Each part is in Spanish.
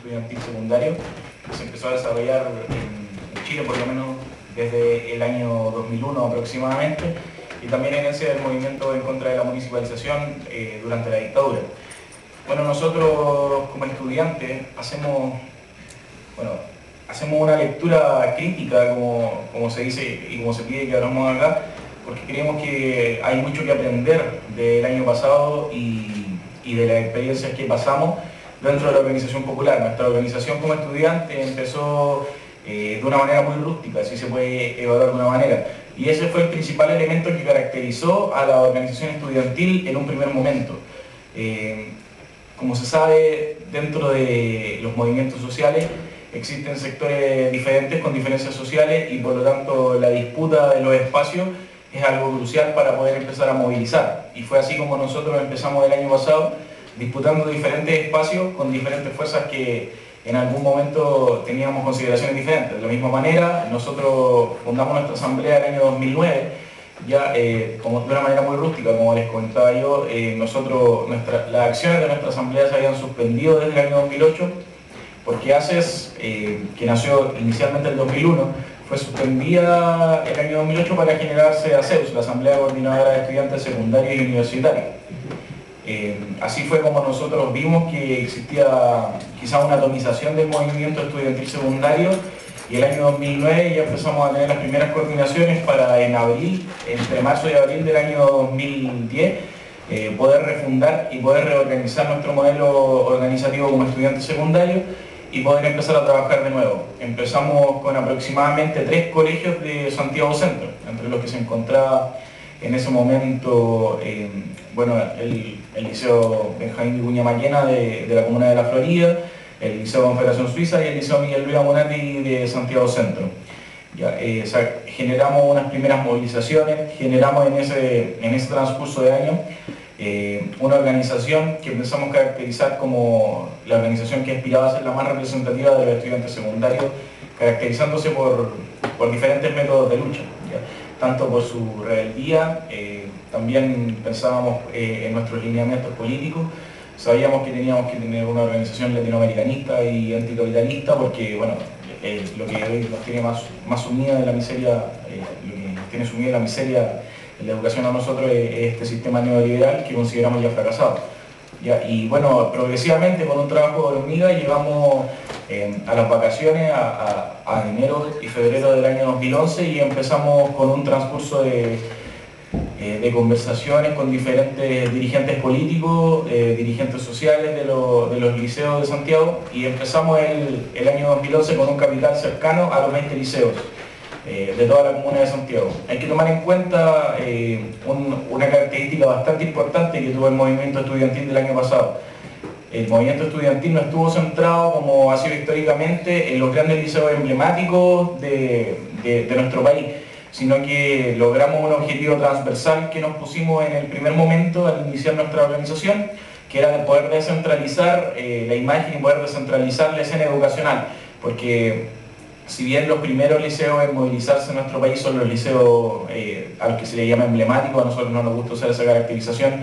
estudiantil secundario, que se empezó a desarrollar en Chile por lo menos desde el año 2001 aproximadamente, y también herencia del movimiento en contra de la municipalización durante la dictadura. Bueno, nosotros como estudiantes hacemos una lectura crítica, como se dice y como se pide que hablamos acá, porque creemos que hay mucho que aprender del año pasado y de las experiencias que pasamos dentro de la organización popular. Nuestra organización como estudiante empezó de una manera muy rústica, si se puede evaluar de una manera, y ese fue el principal elemento que caracterizó a la organización estudiantil en un primer momento. Como se sabe, dentro de los movimientos sociales existen sectores diferentes con diferencias sociales, y por lo tanto la disputa de los espacios es algo crucial para poder empezar a movilizar, y fue así como nosotros empezamos el año pasado, disputando diferentes espacios con diferentes fuerzas que en algún momento teníamos consideraciones diferentes. De la misma manera, nosotros fundamos nuestra asamblea el año 2009, ya como de una manera muy rústica, como les comentaba yo. Las acciones de nuestra asamblea se habían suspendido desde el año 2008, porque ACES, que nació inicialmente en el 2001, fue suspendida el año 2008 para generarse ACEUS, la Asamblea Coordinadora de Estudiantes Secundarios y Universitarios. Así fue como nosotros vimos que existía quizá una atomización del movimiento estudiantil secundario, y el año 2009 ya empezamos a tener las primeras coordinaciones para en abril, entre marzo y abril del año 2010, poder refundar y poder reorganizar nuestro modelo organizativo como estudiantes secundarios y poder empezar a trabajar de nuevo. Empezamos con aproximadamente 3 colegios de Santiago Centro, entre los que se encontraba en ese momento el Liceo Benjamín Vicuña Maquena de la comuna de La Florida, el Liceo Confederación Suiza y el Liceo Miguel Luis Amonati de Santiago Centro. Generamos unas primeras movilizaciones, generamos en ese transcurso de año una organización que empezamos a caracterizar como la organización que aspiraba a ser la más representativa de los estudiantes secundarios, caracterizándose por diferentes métodos de lucha, tanto por su rebeldía. También pensábamos en nuestros lineamientos políticos. Sabíamos que teníamos que tener una organización latinoamericanista y anticapitalista, porque bueno, lo que hoy nos tiene más sumida en la miseria, lo que nos tiene sumida en la miseria en la educación a nosotros es este sistema neoliberal que consideramos ya fracasado. Y bueno, progresivamente con un trabajo de hormiga llegamos a las vacaciones, a enero y febrero del año 2011, y empezamos con un transcurso de conversaciones con diferentes dirigentes políticos, dirigentes sociales de los liceos de Santiago, y empezamos el año 2011 con un capital cercano a los 20 liceos de toda la comuna de Santiago. Hay que tomar en cuenta una característica bastante importante que tuvo el movimiento estudiantil del año pasado. El movimiento estudiantil no estuvo centrado, como ha sido históricamente, en los grandes liceos emblemáticos de nuestro país, sino que logramos un objetivo transversal que nos pusimos en el primer momento al iniciar nuestra organización, que era de poder descentralizar la imagen y poder descentralizar la escena educacional, porque si bien los primeros liceos en movilizarse en nuestro país son los liceos a los que se le llama emblemáticos, a nosotros no nos gusta usar esa caracterización,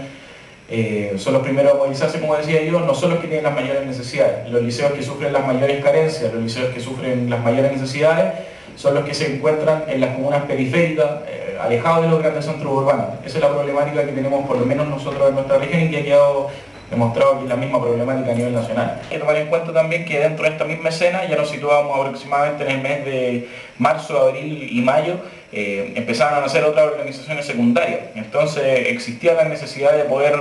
son los primeros a movilizarse, como decía yo, no son los que tienen las mayores necesidades. Los liceos que sufren las mayores carencias, los liceos que sufren las mayores necesidades, son los que se encuentran en las comunas periféricas, alejados de los grandes centros urbanos. Esa es la problemática que tenemos, por lo menos nosotros en nuestra región, y que ha quedado demostrado que es la misma problemática a nivel nacional. Hay que tomar en cuenta también que dentro de esta misma escena ya nos situábamos aproximadamente en el mes de marzo, abril y mayo, empezaban a nacer otras organizaciones secundarias. Entonces existía la necesidad de poder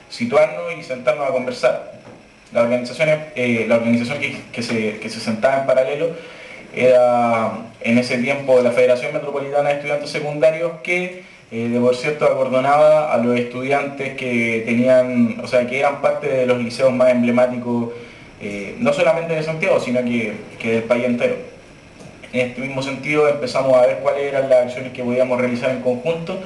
situarnos y sentarnos a conversar. La organización que se sentaba en paralelo era en ese tiempo la Federación Metropolitana de Estudiantes Secundarios, que por cierto acordonaba a los estudiantes que tenían, o sea, que eran parte de los liceos más emblemáticos, no solamente de Santiago, sino que del país entero. En este mismo sentido empezamos a ver cuáles eran las acciones que podíamos realizar en conjunto,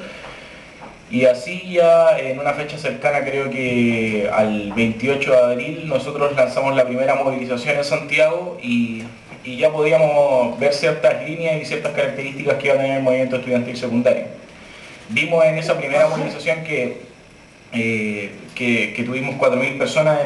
y así ya en una fecha cercana, creo que al 28 de abril, nosotros lanzamos la primera movilización en Santiago, y ya podíamos ver ciertas líneas y ciertas características que iba a tener el movimiento estudiantil secundario. Vimos en esa primera movilización que tuvimos 4.000 personas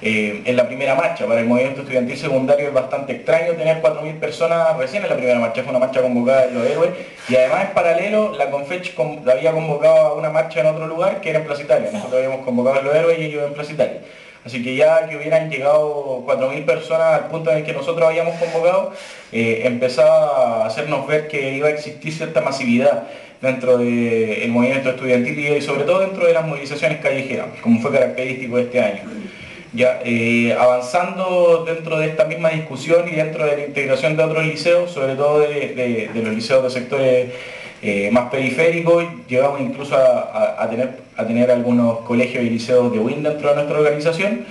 en la primera marcha. Para el movimiento estudiantil secundario es bastante extraño tener 4.000 personas recién en la primera marcha, fue una marcha convocada en Los Héroes, y además en paralelo la Confech había convocado a una marcha en otro lugar que era en Plaza Italia. Nosotros habíamos convocado en Los Héroes y ellos en Plaza Italia. Así que ya que hubieran llegado 4.000 personas al punto en el que nosotros habíamos convocado, empezaba a hacernos ver que iba a existir cierta masividad dentro del movimiento estudiantil y sobre todo dentro de las movilizaciones callejeras, como fue característico de este año. Ya, avanzando dentro de esta misma discusión y dentro de la integración de otros liceos, sobre todo de los liceos de sectores más periféricos, llegamos incluso a tener algunos colegios y liceos de UIN dentro de nuestra organización.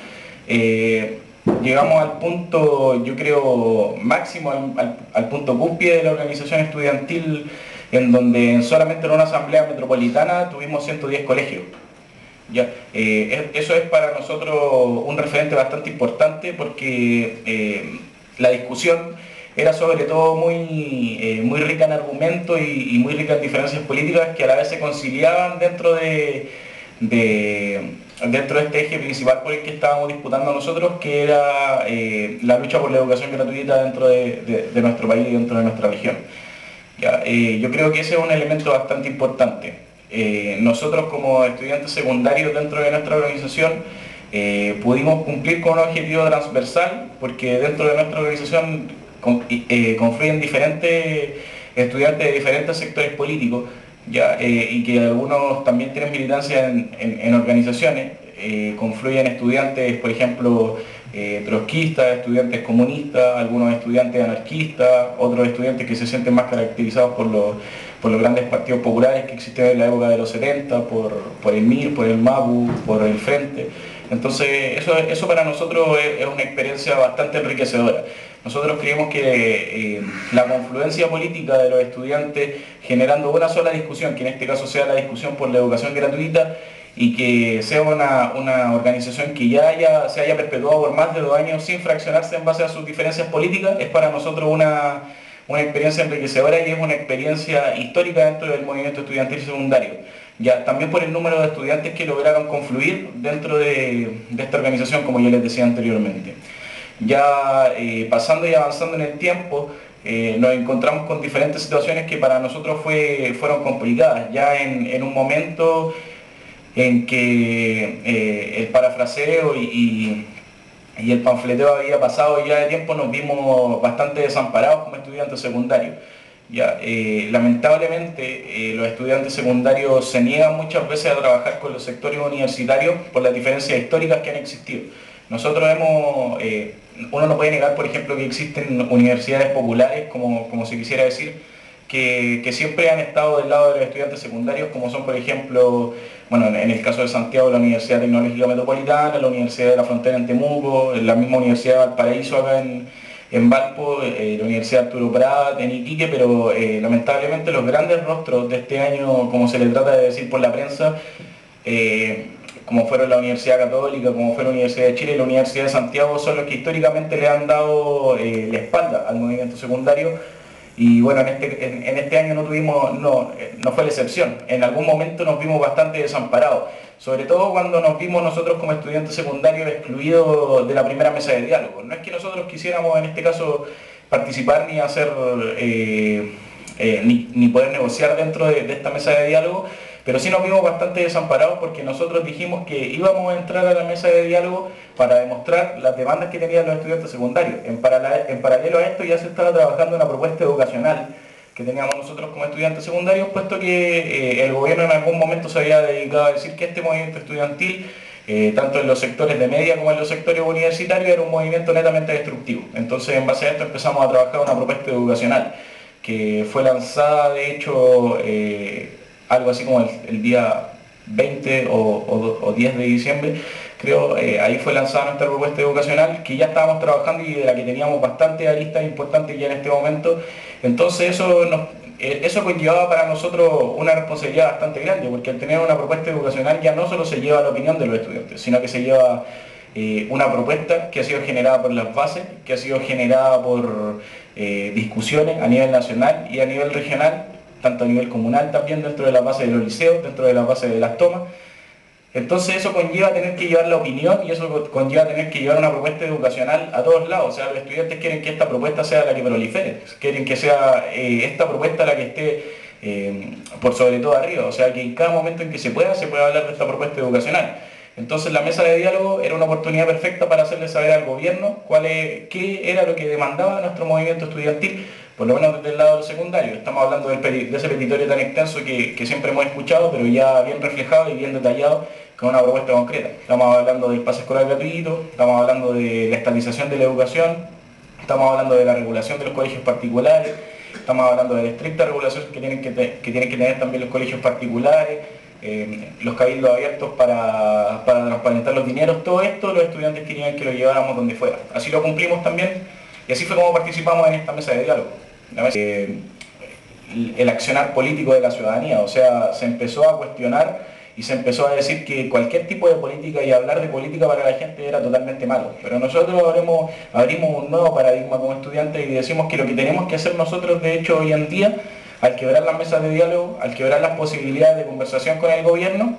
Llegamos al punto, yo creo, máximo, al punto cúspide de la organización estudiantil, en donde solamente en una asamblea metropolitana tuvimos 110 colegios. Ya, eso es para nosotros un referente bastante importante porque la discusión era sobre todo muy rica en argumentos y muy rica en diferencias políticas que a la vez se conciliaban dentro de este eje principal por el que estábamos disputando nosotros, que era la lucha por la educación gratuita dentro de nuestro país y dentro de nuestra región. Ya, yo creo que ese es un elemento bastante importante. Nosotros como estudiantes secundarios dentro de nuestra organización pudimos cumplir con un objetivo transversal porque dentro de nuestra organización confluyen diferentes estudiantes de diferentes sectores políticos ya, y que algunos también tienen militancia en organizaciones. Confluyen estudiantes, por ejemplo, trotskistas, estudiantes comunistas, algunos estudiantes anarquistas, otros estudiantes que se sienten más caracterizados por los grandes partidos populares que existían en la época de los 70, por el MIR, por el MAPU, por el Frente. Entonces, eso para nosotros es una experiencia bastante enriquecedora. Nosotros creemos que la confluencia política de los estudiantes generando una sola discusión, que en este caso sea la discusión por la educación gratuita, y que sea una organización que ya se haya perpetuado por más de 2 años sin fraccionarse en base a sus diferencias políticas, es para nosotros una experiencia enriquecedora y es una experiencia histórica dentro del movimiento estudiantil secundario. Ya, también por el número de estudiantes que lograron confluir dentro de esta organización, como yo les decía anteriormente. Ya pasando y avanzando en el tiempo, nos encontramos con diferentes situaciones que para nosotros fueron complicadas. Ya en un momento en que el parafraseo y el panfleteo había pasado ya de tiempo, nos vimos bastante desamparados como estudiantes secundarios. Ya, lamentablemente los estudiantes secundarios se niegan muchas veces a trabajar con los sectores universitarios por las diferencias históricas que han existido. Nosotros uno no puede negar, por ejemplo, que existen universidades populares, como se quisiera decir, que siempre han estado del lado de los estudiantes secundarios, como son, por ejemplo, bueno, en el caso de Santiago, la Universidad Tecnológica Metropolitana, la Universidad de la Frontera en Temuco, la misma Universidad de Valparaíso acá en Valpo, la Universidad Arturo Prat en Iquique, pero lamentablemente los grandes rostros de este año, como se le trata de decir por la prensa, como fueron la Universidad Católica, como fue la Universidad de Chile y la Universidad de Santiago, son los que históricamente le han dado la espalda al movimiento secundario. Y bueno, en este año no fue la excepción. En algún momento nos vimos bastante desamparados, sobre todo cuando nos vimos nosotros como estudiantes secundarios excluidos de la primera mesa de diálogo. No es que nosotros quisiéramos en este caso participar ni hacer ni poder negociar dentro de esta mesa de diálogo, pero sí nos vimos bastante desamparados porque nosotros dijimos que íbamos a entrar a la mesa de diálogo para demostrar las demandas que tenían los estudiantes secundarios. En paralelo a esto ya se estaba trabajando una propuesta educacional que teníamos nosotros como estudiantes secundarios, puesto que el gobierno en algún momento se había dedicado a decir que este movimiento estudiantil, tanto en los sectores de media como en los sectores universitarios, era un movimiento netamente destructivo. Entonces, en base a esto empezamos a trabajar una propuesta educacional que fue lanzada, de hecho, algo así como el día 20 o 10 de diciembre, creo, ahí fue lanzada nuestra propuesta educacional, que ya estábamos trabajando y de la que teníamos bastantes aristas importantes ya en este momento. Entonces eso conllevaba para nosotros una responsabilidad bastante grande, porque al tener una propuesta educacional ya no solo se lleva la opinión de los estudiantes, sino que se lleva una propuesta que ha sido generada por las bases, que ha sido generada por discusiones a nivel nacional y a nivel regional, tanto a nivel comunal también dentro de la base de los liceos, dentro de la base de las tomas, Entonces eso conlleva tener que llevar la opinión y eso conlleva tener que llevar una propuesta educacional a todos lados. O sea, los estudiantes quieren que esta propuesta sea la que prolifere, quieren que sea esta propuesta la que esté por sobre todo arriba. O sea, que en cada momento en que se pueda hablar de esta propuesta educacional. Entonces la mesa de diálogo era una oportunidad perfecta para hacerle saber al gobierno qué era lo que demandaba nuestro movimiento estudiantil, por lo menos desde el lado del secundario. Estamos hablando de ese petitorio tan extenso que siempre hemos escuchado, pero ya bien reflejado y bien detallado con una propuesta concreta. Estamos hablando del pase escolar gratuito, estamos hablando de la estatización de la educación, estamos hablando de la regulación de los colegios particulares, estamos hablando de la estricta regulación que tienen que tener también los colegios particulares, los cabildos abiertos para transparentar los dineros. Todo esto los estudiantes querían que lo lleváramos donde fuera. Así lo cumplimos también y así fue como participamos en esta mesa de diálogo. El accionar político de la ciudadanía, o sea, se empezó a cuestionar y se empezó a decir que cualquier tipo de política y hablar de política para la gente era totalmente malo. Pero nosotros abrimos un nuevo paradigma como estudiantes y decimos que lo que tenemos que hacer nosotros, de hecho, hoy en día, al quebrar las mesas de diálogo, al quebrar las posibilidades de conversación con el gobierno,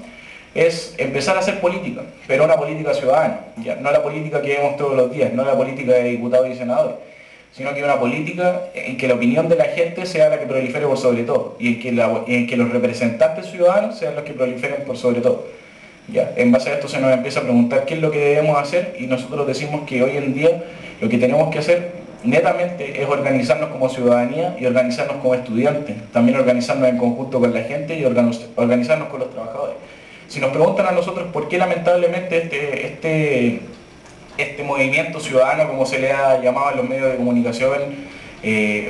es empezar a hacer política, pero una política ciudadana, ya, no la política que vemos todos los días, no la política de diputados y senadores, sino que una política en que la opinión de la gente sea la que prolifere por sobre todo, y en que los representantes ciudadanos sean los que proliferen por sobre todo. Ya, en base a esto se nos empieza a preguntar qué es lo que debemos hacer y nosotros decimos que hoy en día lo que tenemos que hacer netamente es organizarnos como ciudadanía y organizarnos como estudiantes, también organizarnos en conjunto con la gente y organizarnos con los trabajadores. Si nos preguntan a nosotros por qué lamentablemente este movimiento ciudadano, como se le ha llamado en los medios de comunicación,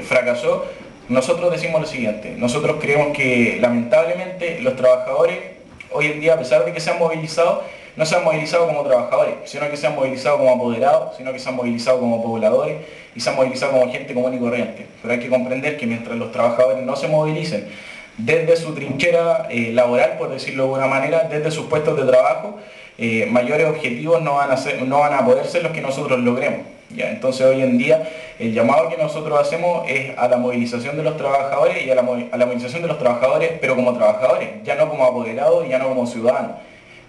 fracasó, nosotros decimos lo siguiente: nosotros creemos que lamentablemente los trabajadores hoy en día, a pesar de que se han movilizado, no se han movilizado como trabajadores, sino que se han movilizado como apoderados, sino que se han movilizado como pobladores y se han movilizado como gente común y corriente. Pero hay que comprender que mientras los trabajadores no se movilicen desde su trinchera laboral, por decirlo de alguna manera, desde sus puestos de trabajo, mayores objetivos no van a poder ser los que nosotros logremos. ¿Ya? Entonces hoy en día el llamado que nosotros hacemos es a la movilización de los trabajadores y a la movilización de los trabajadores, pero como trabajadores, ya no como apoderados y ya no como ciudadanos,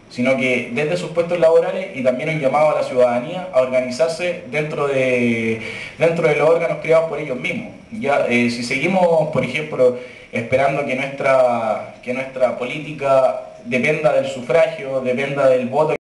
sino que desde sus puestos laborales, y también un llamado a la ciudadanía a organizarse dentro de los órganos creados por ellos mismos. Ya, si seguimos, por ejemplo, esperando que nuestra política dependa del sufragio, dependa del voto